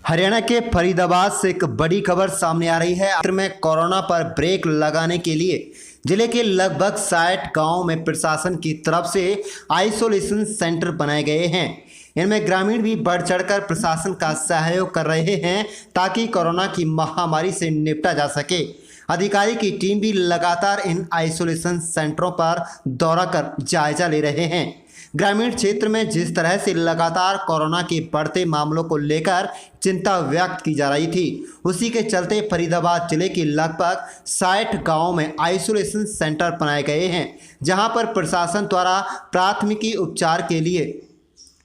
हरियाणा के फरीदाबाद से एक बड़ी खबर सामने आ रही है। आखिर में कोरोना पर ब्रेक लगाने के लिए जिले के लगभग 60 गांवों में प्रशासन की तरफ से आइसोलेशन सेंटर बनाए गए हैं। इनमें ग्रामीण भी बढ़ चढ़कर प्रशासन का सहयोग कर रहे हैं ताकि कोरोना की महामारी से निपटा जा सके। अधिकारी की टीम भी लगातार इन आइसोलेशन सेंटरों पर दौरा कर जायजा ले रहे हैं। ग्रामीण क्षेत्र में जिस तरह से लगातार कोरोना के बढ़ते मामलों को लेकर चिंता व्यक्त की जा रही थी, उसी के चलते फरीदाबाद जिले के लगभग 60 गांवों में आइसोलेशन सेंटर बनाए गए हैं, जहां पर प्रशासन द्वारा प्राथमिकी उपचार के लिए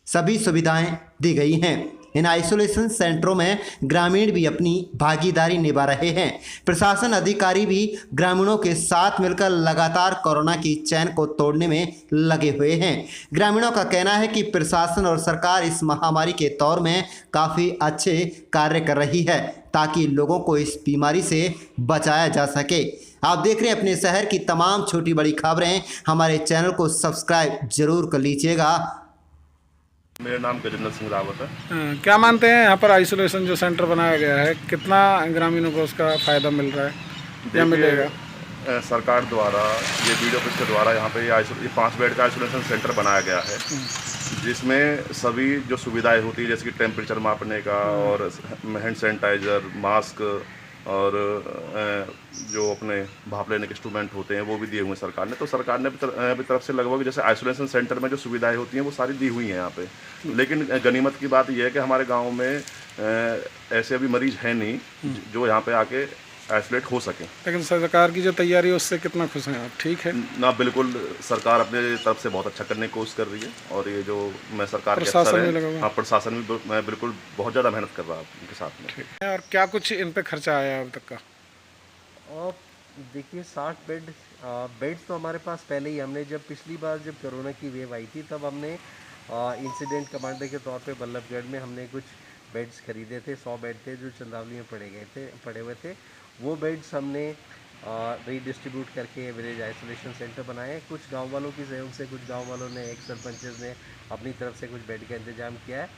सभी सुविधाएं दी गई हैं। इन आइसोलेशन सेंटरों में ग्रामीण भी अपनी भागीदारी निभा रहे हैं। प्रशासन अधिकारी भी ग्रामीणों के साथ मिलकर लगातार कोरोना की चैन को तोड़ने में लगे हुए हैं। ग्रामीणों का कहना है कि प्रशासन और सरकार इस महामारी के दौर में काफ़ी अच्छे कार्य कर रही है ताकि लोगों को इस बीमारी से बचाया जा सके। आप देख रहे हैं अपने शहर की तमाम छोटी बड़ी खबरें। हमारे चैनल को सब्सक्राइब जरूर कर लीजिएगा। मेरा नाम गजेंद्र सिंह रावत है। क्या मानते हैं यहाँ पर आइसोलेशन जो सेंटर बनाया गया है, कितना ग्रामीणों को उसका फ़ायदा मिल रहा है या मिलेगा? सरकार द्वारा ये वीडियो ऑफिस के द्वारा यहाँ पे ये 5 बेड का आइसोलेशन सेंटर बनाया गया है, जिसमें सभी जो सुविधाएं होती है जैसे कि टेम्परेचर मापने का और हैंड सैनिटाइज़र, मास्क और जो अपने भाप लेने के इंस्ट्रूमेंट होते हैं वो भी दिए हुए हैं सरकार ने। तो सरकार ने भी तरफ से लगभग जैसे आइसोलेशन सेंटर में जो सुविधाएं होती हैं वो सारी दी हुई हैं यहाँ पे। लेकिन गनीमत की बात यह है कि हमारे गांव में ऐसे अभी मरीज हैं नहीं जो यहाँ पे आके आइसोलेट हो सके। लेकिन सरकार की जो तैयारी है उससे कितना खुश हैं आप? ठीक है ना, बिल्कुल सरकार अपने तरफ से बहुत अच्छा करने की कोशिश कर रही है और ये जो मैं सरकार के प्रशासन अफसर भी लगा है, हुआ। हाँ प्रशासन भी मैं बिल्कुल बहुत ज़्यादा मेहनत कर रहा हूँ उनके साथ में। ठीक है। और क्या कुछ इन पे खर्चा आया अब तक का? और देखिए 60 बेड्स तो हमारे पास पहले ही, हमने जब पिछली बार जब कोरोना की वेव आई थी तब हमने इंसिडेंट कमांडर के तौर पे बल्लभगढ़ में हमने कुछ बेड्स खरीदे थे। 100 बेड थे जो चंदावली में पड़े हुए थे। वो बेड्स हमने रीडिस्ट्रीब्यूट करके विलेज आइसोलेशन सेंटर बनाए। कुछ गांव वालों की सहयोग से, कुछ गांव वालों ने, एक सरपंच ने अपनी तरफ से कुछ बेड का इंतजाम किया है।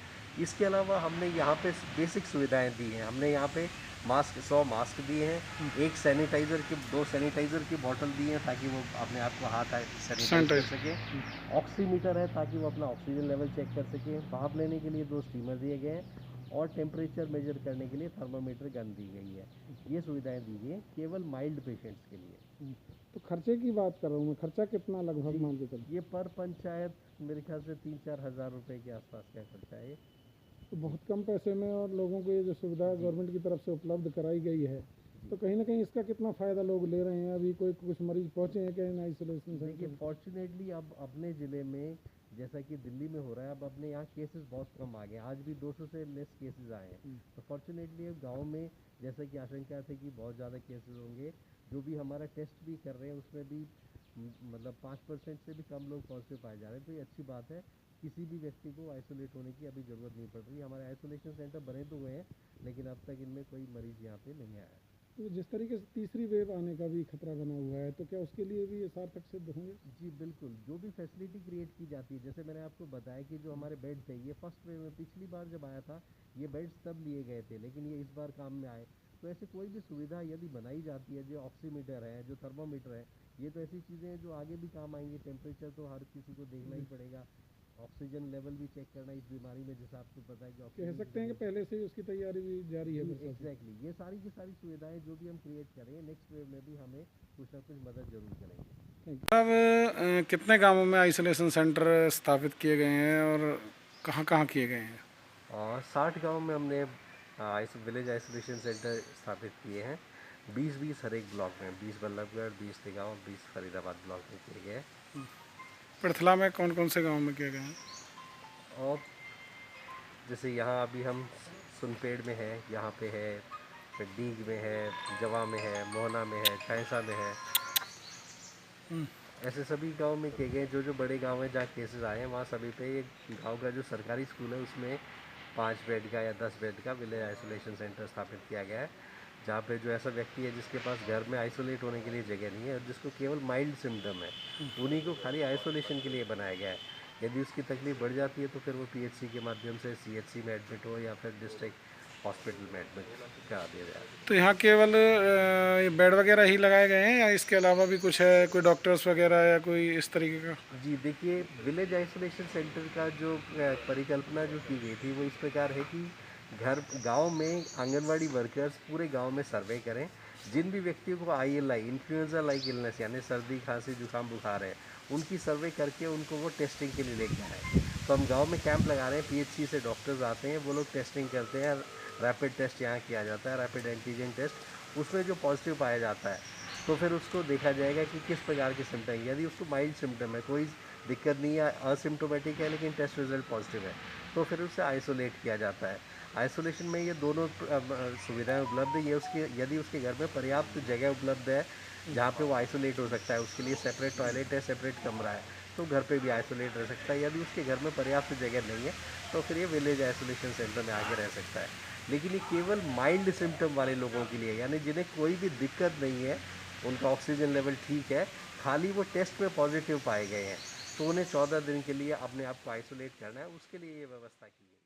इसके अलावा हमने यहाँ पे बेसिक सुविधाएं दी हैं। हमने यहाँ पे 100 मास्क दिए हैं, 2 सैनिटाइज़र की बोतल दी है ताकि वो अपने आप को हाथ सैनिटाइज कर सके। ऑक्सीमीटर है ताकि वो अपना ऑक्सीजन लेवल चेक कर सके। भाप लेने के लिए 2 स्टीमर दिए गए हैं और टेम्परेचर मेजर करने के लिए थर्मामीटर गन दी गई है। ये सुविधाएं दी गई हैं केवल माइल्ड पेशेंट्स के लिए। तो खर्चे की बात कर रहा हूँ मैं, खर्चा कितना लगभग मान के चलो? ये पर पंचायत मेरे ख्याल से 3-4 हज़ार रुपये के आसपास का खर्चा है। तो बहुत कम पैसे में और लोगों को ये जो सुविधा गवर्नमेंट की तरफ से उपलब्ध कराई गई है, तो कहीं ना कहीं इसका कितना फ़ायदा लोग ले रहे हैं? अभी कुछ मरीज पहुँचे हैं क्या इन आइसोलेशन सेंटर? देखिए फॉर्चुनेटली अब अपने ज़िले में जैसा कि दिल्ली में हो रहा है, अब अपने यहाँ केसेस बहुत कम आ गए। आज भी 200 से लेस केसेस आए हैं। तो फॉर्चुनेटली अब गाँव में जैसा कि आशंका थी कि बहुत ज़्यादा केसेस होंगे, जो भी हमारा टेस्ट भी कर रहे हैं उसमें भी मतलब 5% से भी कम लोग पॉजिटिव पाए जा रहे हैं। तो ये अच्छी बात है। किसी भी व्यक्ति को आइसोलेट होने की अभी ज़रूरत नहीं पड़ रही। हमारे आइसोलेशन सेंटर बने तो हुए हैं लेकिन अब तक इनमें कोई मरीज़ यहाँ पे नहीं आया। तो जिस तरीके से तीसरी वेव आने का भी खतरा बना हुआ है, तो क्या उसके लिए भी ये सार्थक सिद्ध होंगे? जी बिल्कुल, जो भी फैसिलिटी क्रिएट की जाती है, जैसे मैंने आपको बताया कि जो हमारे बेड थे ये फर्स्ट वेव में पिछली बार जब आया था ये बेड्स तब लिए गए थे, लेकिन ये इस बार काम में आए। तो ऐसे कोई भी सुविधा यदि बनाई जाती है, जो ऑक्सीमीटर है, जो थर्मोमीटर है, ये तो ऐसी चीज़ें हैं जो आगे भी काम आएंगी। टेम्परेचर तो हर किसी को देखना ही पड़ेगा, ऑक्सीजन लेवल भी चेक करना इस बीमारी में, जैसा आपको पता है कि कह सकते हैं कि पहले से ही उसकी तैयारी भी जारी है। एग्जैक्टली, ये सारी की सारी सुविधाएं जो भी हम क्रिएट करेंगे नेक्स्ट वेव में भी हमें कुछ ना कुछ मदद जरूर करेंगे। अब कितने गांवों में आइसोलेशन सेंटर स्थापित किए गए हैं और कहाँ किए गए हैं? 60 गाँव में हमने विलेज आइसोलेशन सेंटर स्थापित किए हैं। 20-20 हर एक ब्लॉक में, 20 बल्लभगढ़, 20 तिगाँव, 20 फरीदाबाद ब्लॉक में किए गए। पृथला में कौन कौन से गांव में किए गए हैं? और जैसे यहाँ अभी हम सुनपेड़ में है, यहाँ पे है, फिर डीग में है, जवा में है, मोहना में है, टाइसा में है। ऐसे सभी गांव में किए गए। जो बड़े गांव हैं जहाँ केसेस आए हैं वहाँ सभी पे एक गांव का जो सरकारी स्कूल है उसमें 5 बेड का या 10 बेड का विलेज आइसोलेशन सेंटर स्थापित किया गया है, जहाँ पे जो ऐसा व्यक्ति है जिसके पास घर में आइसोलेट होने के लिए जगह नहीं है और जिसको केवल माइल्ड सिम्टम है, उन्हीं को खाली आइसोलेशन के लिए बनाया गया है। यदि उसकी तकलीफ बढ़ जाती है तो फिर वो पीएचसी के माध्यम से सीएचसी में एडमिट हो या फिर डिस्ट्रिक्ट हॉस्पिटल में एडमिट करा दिया जाए। तो यहाँ केवल ये बेड वगैरह ही लगाए गए हैं या इसके अलावा भी कुछ है, कोई डॉक्टर्स वगैरह या कोई इस तरीके का? जी देखिए, विलेज आइसोलेशन सेंटर का जो परिकल्पना जो की गई थी वो इस प्रकार है कि गांव में आंगनवाड़ी वर्कर्स पूरे गांव में सर्वे करें, जिन भी व्यक्तियों को ILI इन्फ्लुएंजा लाइक इलनेस यानी सर्दी खांसी जुकाम बुखार है, उनकी सर्वे करके उनको वो टेस्टिंग के लिए लेके आए। तो हम गांव में कैंप लगा रहे हैं, PHC से डॉक्टर्स आते हैं, वो लोग टेस्टिंग करते हैं, रैपिड टेस्ट यहाँ किया जाता है, रैपिड एंटीजन टेस्ट, उसमें जो पॉजिटिव पाया जाता है तो फिर उसको देखा जाएगा कि किस प्रकार के सिम्टम है। यदि उसको माइल्ड सिम्टम है, कोई दिक्कत नहीं है, असिम्टोमेटिक है लेकिन टेस्ट रिजल्ट पॉजिटिव है, तो फिर उसे आइसोलेट किया जाता है। आइसोलेशन में ये दोनों सुविधाएं उपलब्ध है। ये उसके यदि उसके घर में पर्याप्त जगह उपलब्ध है जहाँ पे वो आइसोलेट हो सकता है, उसके लिए सेपरेट टॉयलेट है, सेपरेट कमरा है, तो घर पे भी आइसोलेट रह सकता है। यदि उसके घर में पर्याप्त जगह नहीं है तो फिर ये विलेज आइसोलेशन सेंटर में आके रह सकता है। लेकिन ये केवल माइल्ड सिम्टम वाले लोगों के लिए, यानी जिन्हें कोई भी दिक्कत नहीं है, उनका ऑक्सीजन लेवल ठीक है, खाली वो टेस्ट में पॉजिटिव पाए गए हैं, तो उन्हें 14 दिन के लिए अपने आप को आइसोलेट करना है, उसके लिए ये व्यवस्था की है।